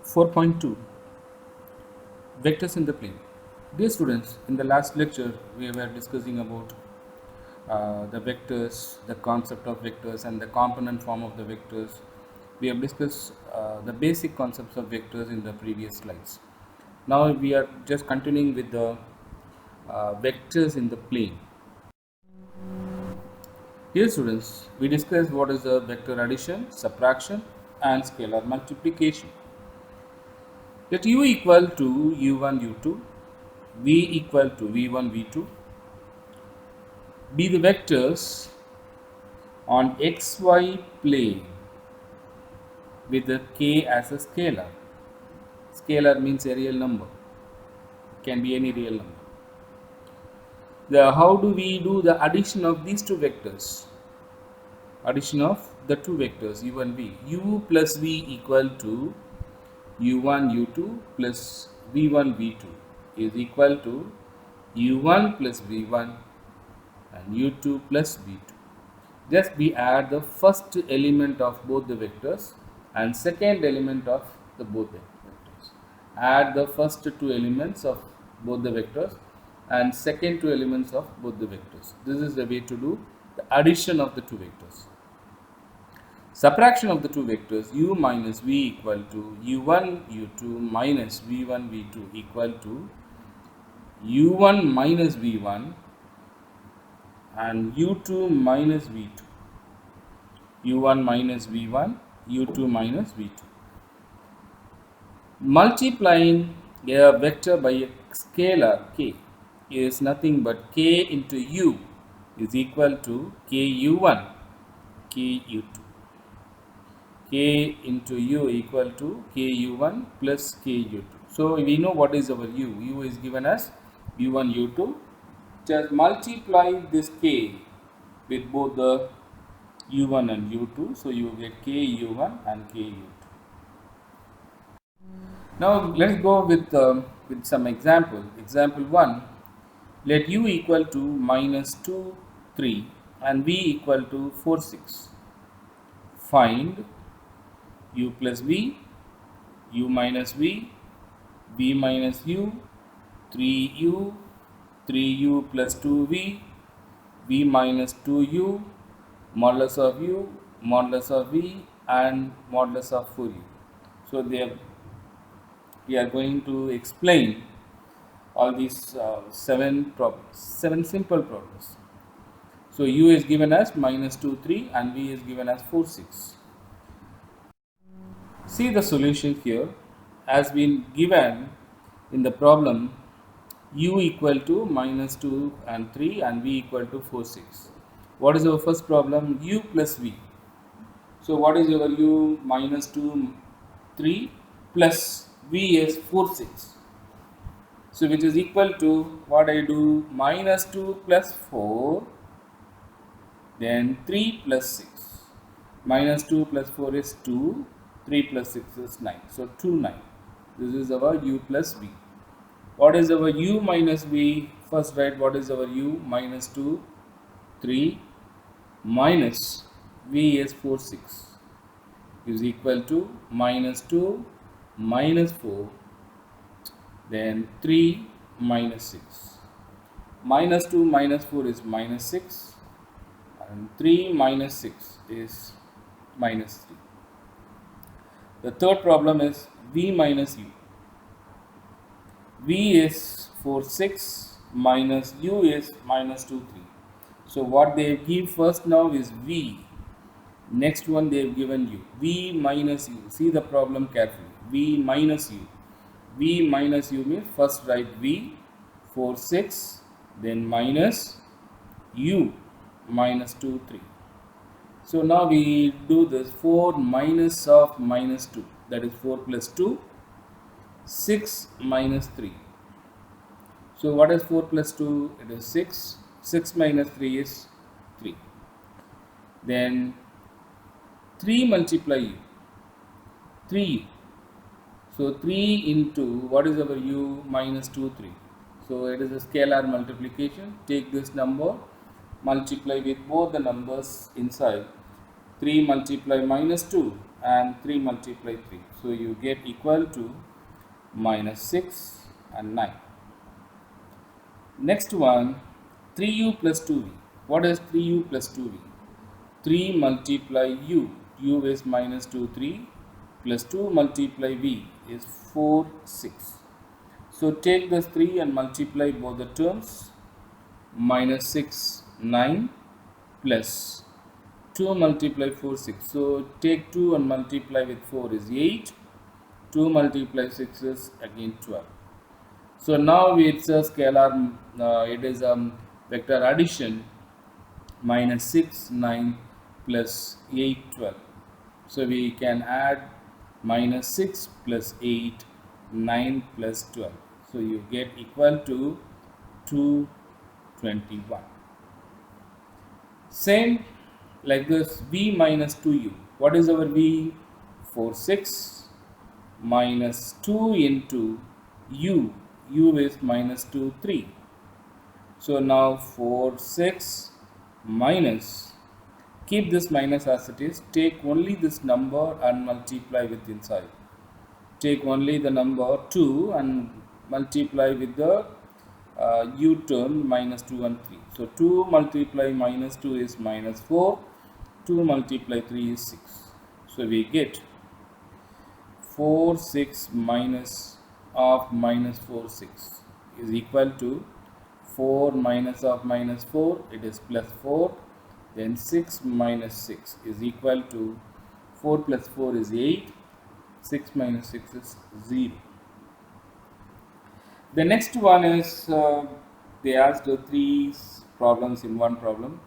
4.2 Vectors in the plane. Dear students, in the last lecture we were discussing about the vectors, the concept of vectors and the component form of the vectors. We have discussed the basic concepts of vectors in the previous slides. Now we are just continuing with the vectors in the plane. Dear students, we discussed what is the vector addition, subtraction and scalar multiplication. Let u equal to u1 u2, v equal to v1 v2 be the vectors on xy plane with the k as a scalar. Scalar means a real number, can be any real number. How do we do the addition of these two vectors? Addition of the two vectors u and v. U plus v equal to u1 u2 plus v1 v2 is equal to u1 plus v1 and u2 plus v2. Just we add the first element of both the vectors and second element of the both the vectors. Add the first two elements of both the vectors and second two elements of both the vectors. This is the way to do the addition of the two vectors. Subtraction of the two vectors u minus v equal to u1 u2 minus v1 v2 equal to u1 minus v1 and u2 minus v2. u1 minus v1, u2 minus v2. Multiplying a vector by a scalar k is nothing but k into u is equal to k u1, k u2. K into u equal to k u1 plus k u2. So we know what is our u. U is given as u1 u2. Just multiply this k with both the u1 and u2. So you get k u1 and k u2. Now let's go with some example. Example 1. Let u equal to minus 2 3 and v equal to 4 6. Find u plus v, u minus v, v minus u, 3u, 3u plus 2v, v minus 2u, modulus of u, modulus of v and modulus of 4u. So we are going to explain all these seven simple problems. So u is given as minus 2 3 and v is given as 4 6. See the solution here has been given in the problem u equal to minus 2 and 3 and v equal to 4 6. What is our first problem? U plus v. So what is our u? Minus 2 3 plus v is 4 6. So which is equal to what I do? Minus 2 plus 4 then 3 plus 6. Minus 2 plus 4 is 2. 3 plus 6 is 9. So 2 9. This is our u plus v. What is our u minus v? First write what is our u? Minus 2 3 minus v is 4 6 is equal to minus 2 minus 4 then 3 minus 6. Minus 2 minus 4 is minus 6 and 3 minus 6 is minus 3. The third problem is v minus u. V is 4 6 minus u is minus 2 3. So what they give first now is v. Next one they have given u. V minus u. See the problem carefully. V minus u. V minus u means first write v 4 6 then minus u minus 2 3. So now we do this 4 minus of minus 2, that is 4 plus 2, 6 minus 3. So what is 4 plus 2? It is 6. 6 minus 3 is 3. Then 3 multiply u, 3u. So 3 into what is our u? Minus 2 3. So it is a scalar multiplication. Take this number, multiply with both the numbers inside. 3 multiply minus 2 and 3 multiply 3. So you get equal to minus 6 and 9. Next one, 3u plus 2v. What is 3u plus 2v? 3 multiply u is minus 2, 3 plus 2 multiply v is 4, 6. So take this 3 and multiply both the terms. Minus 6, 9 plus 2 multiply 4, 6. So take 2 and multiply with 4 is 8. 2 multiply 6 is again 12. So now it's a scalar, it is a vector addition, minus 6, 9 plus 8, 12. So we can add minus 6 plus 8, 9 plus 12. So you get equal to 221. Same like this, v minus 2u. What is our v? 4, 6 minus 2 into u. U is minus 2, 3. So now 4, 6 minus, keep this minus as it is, take only this number and multiply with inside. Take only the number 2 and multiply with the u term minus 2 and 3. So 2 multiply minus 2 is minus 4, 2 multiply 3 is 6. So we get 4, 6 minus of minus 4, 6 is equal to 4 minus of minus 4, it is plus 4, then 6 minus 6 is equal to 4 plus 4 is 8, 6 minus 6 is 0. The next one is, they asked 3 problems in one problem,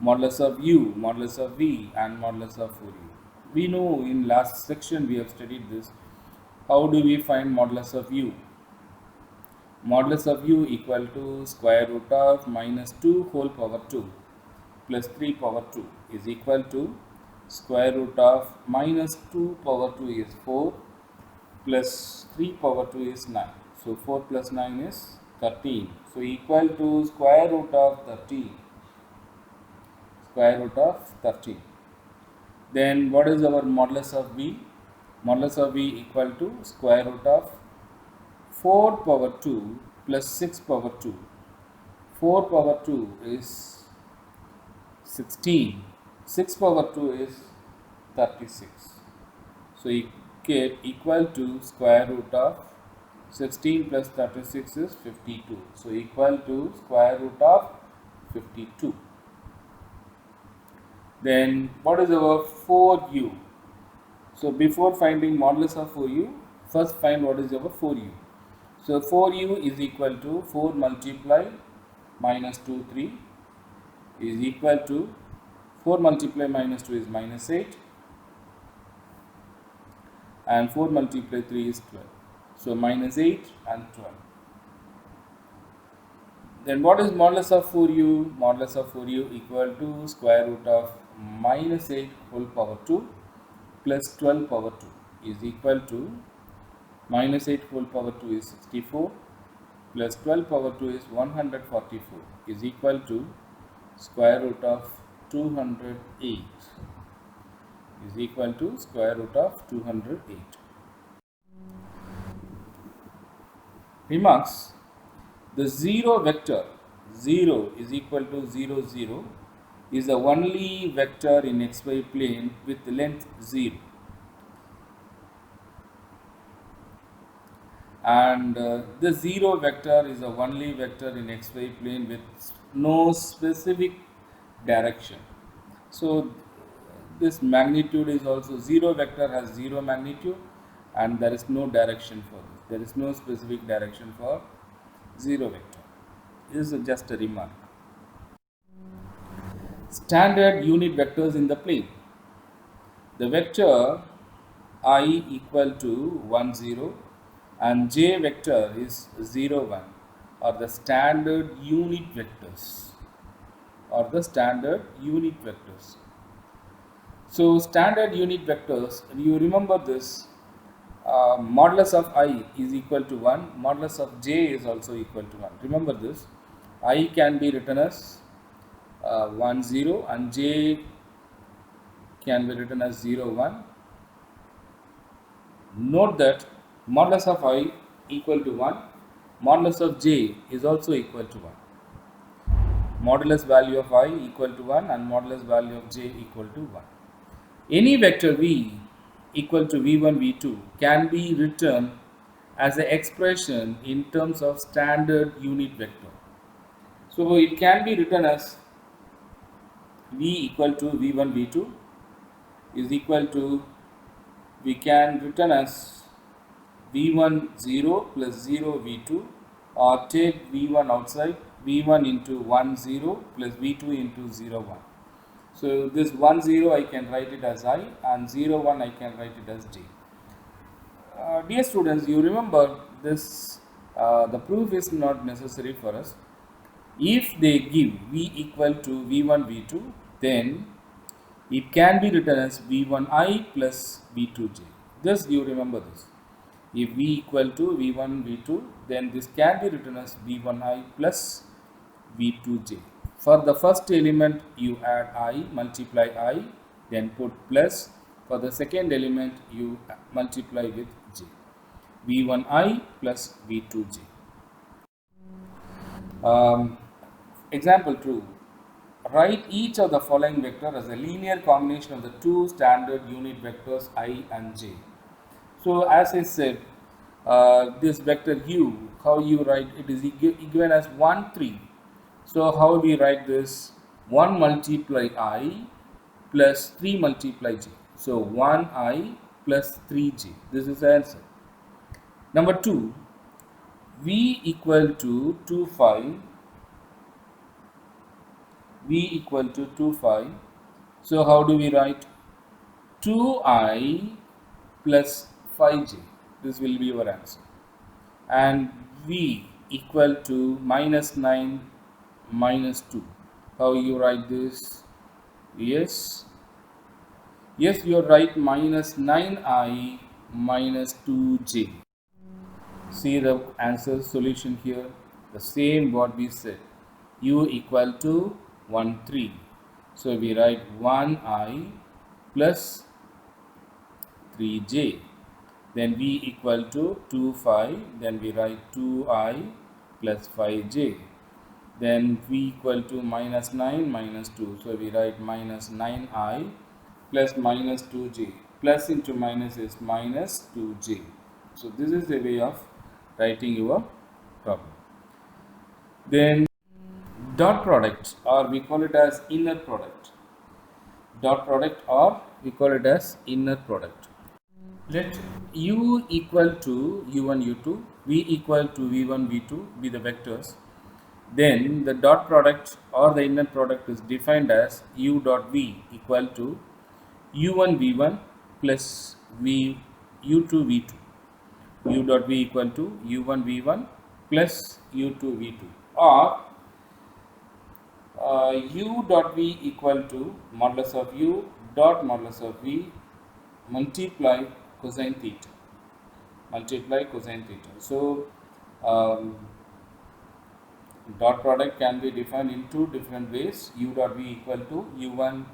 modulus of u, modulus of v and modulus of 4u. We know in last section we have studied this. How do we find modulus of u? Modulus of u equal to square root of minus 2 whole power 2 plus 3 power 2 is equal to square root of minus 2 power 2 is 4 plus 3 power 2 is 9. So 4 plus 9 is 13. So equal to square root of 13. Square root of 13. Then what is our modulus of v? Modulus of v equal to square root of 4 power 2 plus 6 power 2. 4 power 2 is 16. 6 power 2 is 36. So you get equal to square root of 16 plus 36 is 52. So equal to square root of 52. Then what is our 4u? So before finding modulus of 4u, first find what is our 4u. So 4u is equal to 4 multiply minus 2, 3 is equal to 4 multiply minus 2 is minus 8 and 4 multiply 3 is 12. So minus 8 and 12. Then what is modulus of 4u? Modulus of 4u equal to square root of minus 8 whole power 2 plus 12 power 2 is equal to minus 8 whole power 2 is 64 plus 12 power 2 is 144 is equal to square root of 208 is equal to square root of 208. Remarks: the 0 vector 0 is equal to 0, 0 is the only vector in xy plane with length 0. And the 0 vector is the only vector in xy plane with no specific direction. So this magnitude is also 0 vector has 0 magnitude and there is no direction for this. There is no specific direction for 0 vector. This is just a remark. Standard unit vectors in the plane. The vector I equal to 1, 0 and j vector is 0, 1 are the standard unit vectors. So standard unit vectors, you remember this, modulus of I is equal to 1, modulus of j is also equal to 1. Remember this, I can be written as 1, 0 and j can be written as 0, 1 Note that modulus of I equal to 1, modulus of j is also equal to 1. Modulus value of I equal to 1 and modulus value of j equal to 1. Any vector v equal to v1, v2 can be written as an expression in terms of standard unit vector. So it can be written as v equal to v1, v2 is equal to, we can written as v1 0 plus 0 v2, or take v1 outside, v1 into 1 0 plus v2 into 0 1. So this 1 0 I can write it as I, and 0 1 I can write it as j. Dear students, you remember this, the proof is not necessary for us. If they give v equal to v1 v2, then it can be written as v1i plus v2j. Just you remember this. If v equal to v1 v2, then this can be written as v1i plus v2j. For the first element you add I, multiply I, then put plus. For the second element you multiply with j. v1i plus v2j. Example 2. Write each of the following vector as a linear combination of the two standard unit vectors I and j. So as I said, this vector u, how you write it is given as 1 3. So how we write this? 1 multiply I plus 3 multiply j. So 1i plus 3j. This is the answer. Number 2, v equal to 2 5. V equal to 2 5. So how do we write? 2i plus 5j. This will be your answer. And v equal to minus 9 minus 2. How you write this? Yes, you write minus 9i minus 2j. See the answer solution here, the same what we said. U equal to 1 3. So we write 1i plus 3j. Then v equal to 2 5. Then we write 2i plus 5j. Then v equal to minus 9 minus 2. So we write minus 9i plus minus 2j. Plus into minus is minus 2j. So this is the way of writing your problem. Then dot product, or we call it as inner product. Dot product, or we call it as inner product. Let u equal to u1 u2, v equal to v1 v2 be the vectors. Then the dot product or the inner product is defined as u dot v equal to u1 v1 plus v u2 v2. U dot v equal to u1 v1 plus u2 v2, or u dot v equal to modulus of u dot modulus of v multiply cosine theta. So dot product can be defined in two different ways. U dot v equal to u1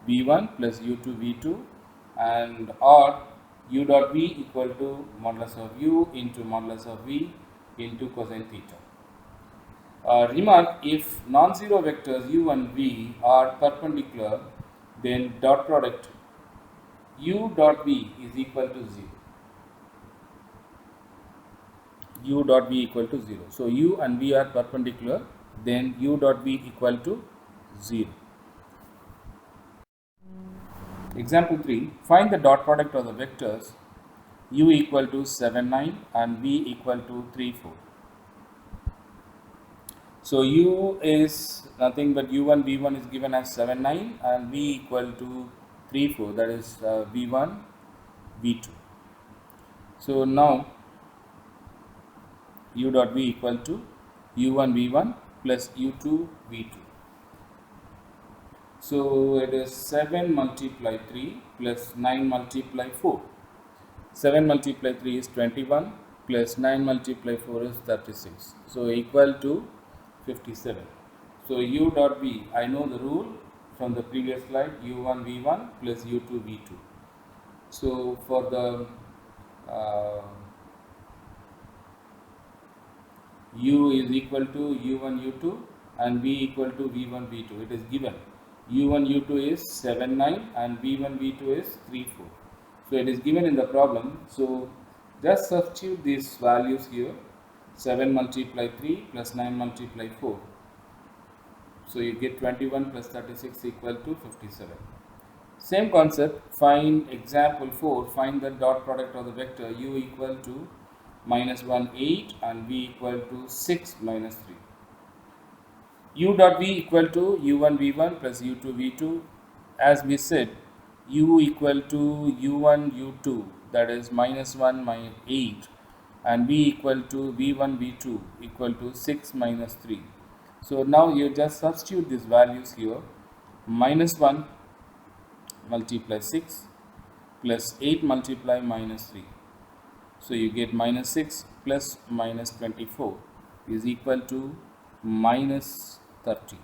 v1 plus u2 v2, and or u dot v equal to modulus of u into modulus of v into cosine theta. Remark, if non-zero vectors u and v are perpendicular, then dot product u dot v is equal to 0. U dot v equal to 0. So u and v are perpendicular, then u dot v equal to 0. Example 3. Find the dot product of the vectors u equal to 7 9 and v equal to 3 4. So u is nothing but u1 v1 is given as 7 9 and v equal to 3 4, that is v1 v2. So now u dot v equal to u1 v1 plus u2 v2. So it is 7 multiply 3 plus 9 multiply 4. 7 multiply 3 is 21 plus 9 multiply 4 is 36. So equal to 57. So u dot v, I know the rule from the previous slide, u1 v1 plus u2 v2. So for the uh, u is equal to u1 u2 and v equal to v1 v2. It is given u1 u2 is 7 9 and v1 v2 is 3 4. So it is given in the problem. So just substitute these values here. 7 multiply 3 plus 9 multiply 4. So you get 21 plus 36 equal to 57. Same concept, find example 4, find the dot product of the vector u equal to minus 1 8 and v equal to 6 minus 3. U dot v equal to u1 v1 plus u2 v2. As we said, u equal to u1 u2, that is minus 1 minus 8, and v equal to v1 v2 equal to 6 minus 3. So now you just substitute these values here. Minus 1 multiply 6 plus 8 multiply minus 3. So you get minus 6 plus minus 24 is equal to minus 30.